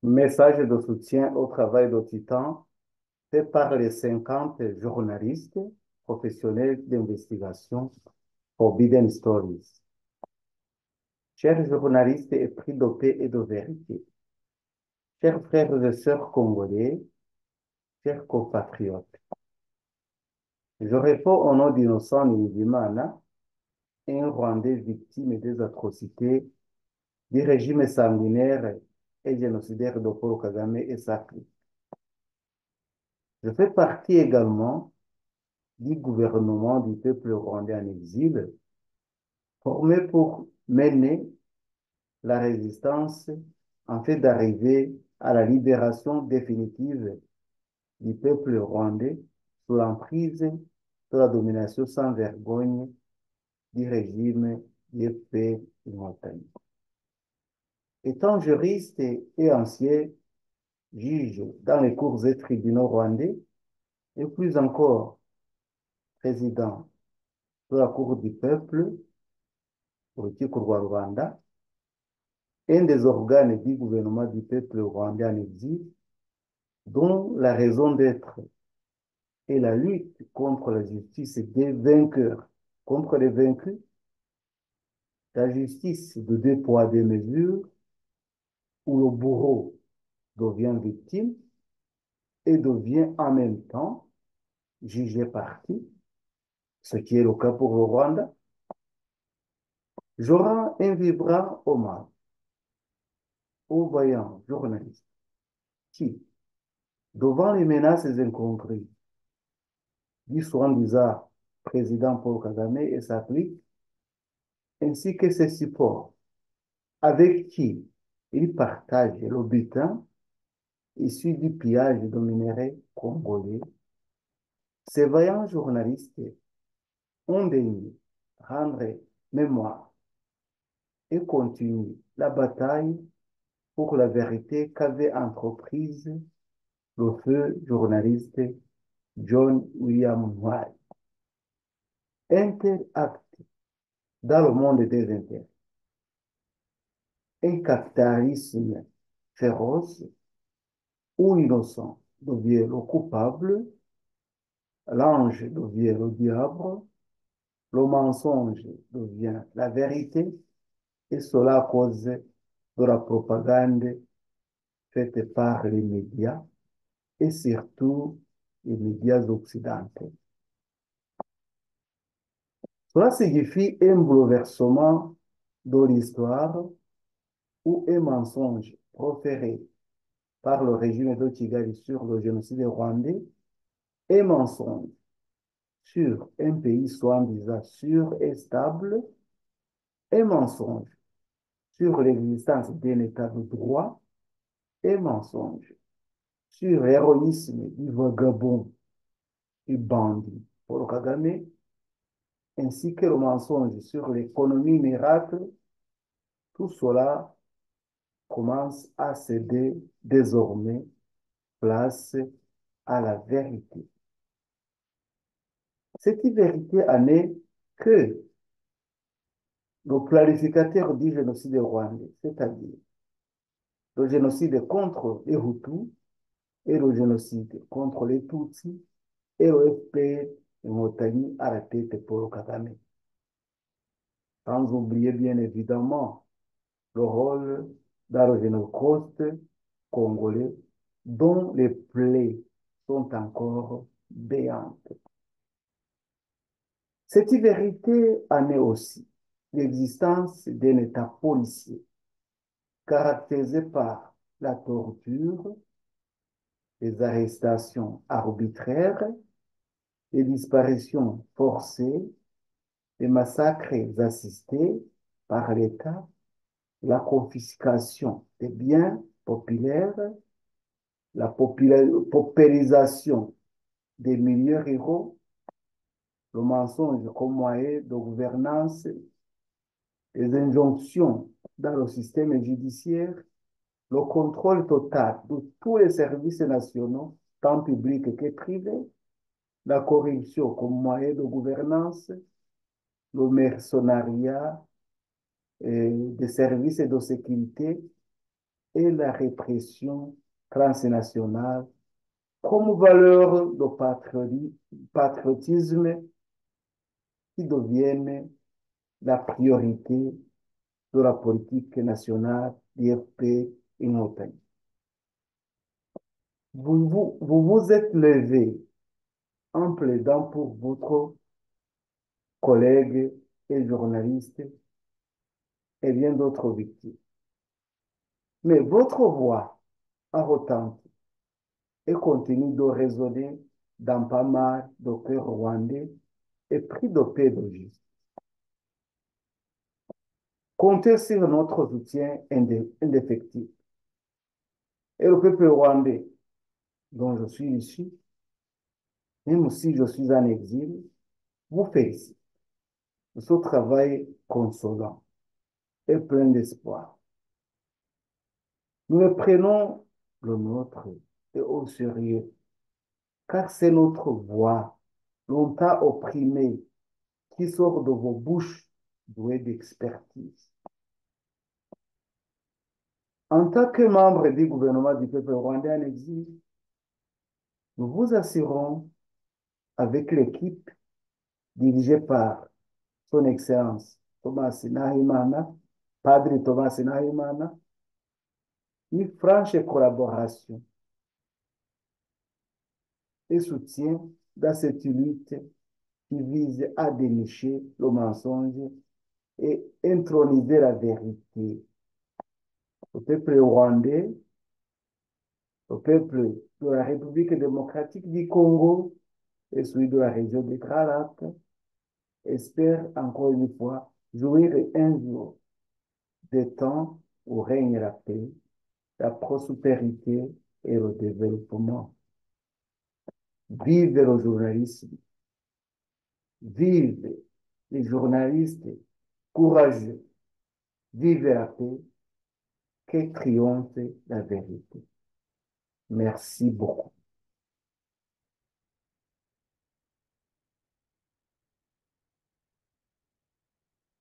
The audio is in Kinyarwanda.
Message de soutien au travail de Titan fait par les 50 journalistes professionnels d'investigation Forbidden Stories. Chers journalistes épris de paix et de vérité, chers frères et sœurs congolais, chers compatriotes, je réponds au nom d'Innocent Niyimana, un Rwandais victime des atrocités du régime sanguinaire et génocidaire de Paul Kagame et sa clique. Je fais partie également du gouvernement du peuple rwandais en exil, formé pour mener la résistance en fait d'arriver à la libération définitive du peuple rwandais sous l'emprise de la domination sans vergogne du régime d'Yepé Inkotanyi. Étant juriste et ancien juge dans les cours et tribunaux rwandais, et plus encore président de la Cour du peuple, urukiko rwa Rwanda, un des organes du gouvernement du peuple rwandais en exil, dont la raison d'être est la lutte contre la justice des vainqueurs, contre les vaincus, la justice de deux poids, deux mesures, où le bourreau devient victime et devient en même temps jugé parti, ce qui est le cas pour le Rwanda. Je rends un vibrant hommage aux vaillants journalistes qui, devant les menaces incongrues du soi-disant président Paul Kagame et sa clique, ainsi que ses supports, avec qui il partage le butin issu du pillage de minerais congolais, ces vaillants journalistes ont daigné rendre mémoire et continuer la bataille pour la vérité qu'avait entreprise le feu journaliste John William White. Interacte dans le monde des intérêts. Un capitalisme féroce où l'innocent devient le coupable, l'ange devient le diable, le mensonge devient la vérité, et cela à cause de la propagande faite par les médias et surtout les médias occidentaux. Cela signifie un bouleversement de l'histoire où un mensonge proféré par le régime de Kigali sur le génocide rwandais, un mensonge sur un pays soi-disant sûr et stable, un mensonge sur l'existence d'un état de droit, un mensonge sur l'héroïsme du vagabond et bandit Paul Kagame, ainsi que le mensonge sur l'économie miracle, tout cela commence à céder désormais place à la vérité. Cette vérité en est que le planificateur du génocide rwandais, c'est-à-dire le génocide contre les Hutus et le génocide contre les Tutsis et le FPR Inkotanyi à la tête de Paul Kagame. Sans oublier bien évidemment le rôle dans le génocide congolais dont les plaies sont encore béantes. Cette vérité en est aussi l'existence d'un État policier caractérisé par la torture, les arrestations arbitraires, les disparitions forcées, les massacres assistés par l'État, la confiscation des biens populaires, la paupérisation des milieux ruraux, le mensonge comme moyen de gouvernance, les injonctions dans le système judiciaire, le contrôle total de tous les services nationaux, tant publics que privés, la corruption comme moyen de gouvernance, le mercenariat des services de sécurité et la répression transnationale comme valeur de patriotisme qui deviennent la priorité de la politique nationale d'IFP et montagne. Vous êtes levé en plaidant pour votre collègue et journaliste et bien d'autres victimes. Mais votre voix a retenti et continue de résonner dans pas mal de cœurs rwandais et pris de paix de justice. Comptez sur notre soutien indéfectible. Et le peuple rwandais, dont je suis issu, même si je suis en exil, vous félicite de ce travail consolant et plein d'espoir. Nous le prenons le nôtre et au sérieux, car c'est notre voix, longtemps opprimée, qui sort de vos bouches douées d'expertise. En tant que membre du gouvernement du peuple rwandais en exil, nous vous assurons, avec l'équipe dirigée par son Excellence Thomas Nahimana, Padre Thomas Nahimana, une franche collaboration et soutien dans cette lutte qui vise à dénicher le mensonge et introniser la vérité. Le peuple rwandais, le peuple de la République démocratique du Congo et celui de la région des Grands Lacs espère encore une fois jouir un jour des temps où règne la paix, la prospérité et le développement. Vive le journalisme, vive les journalistes courageux, vive la paix, que triomphe la vérité. Merci beaucoup.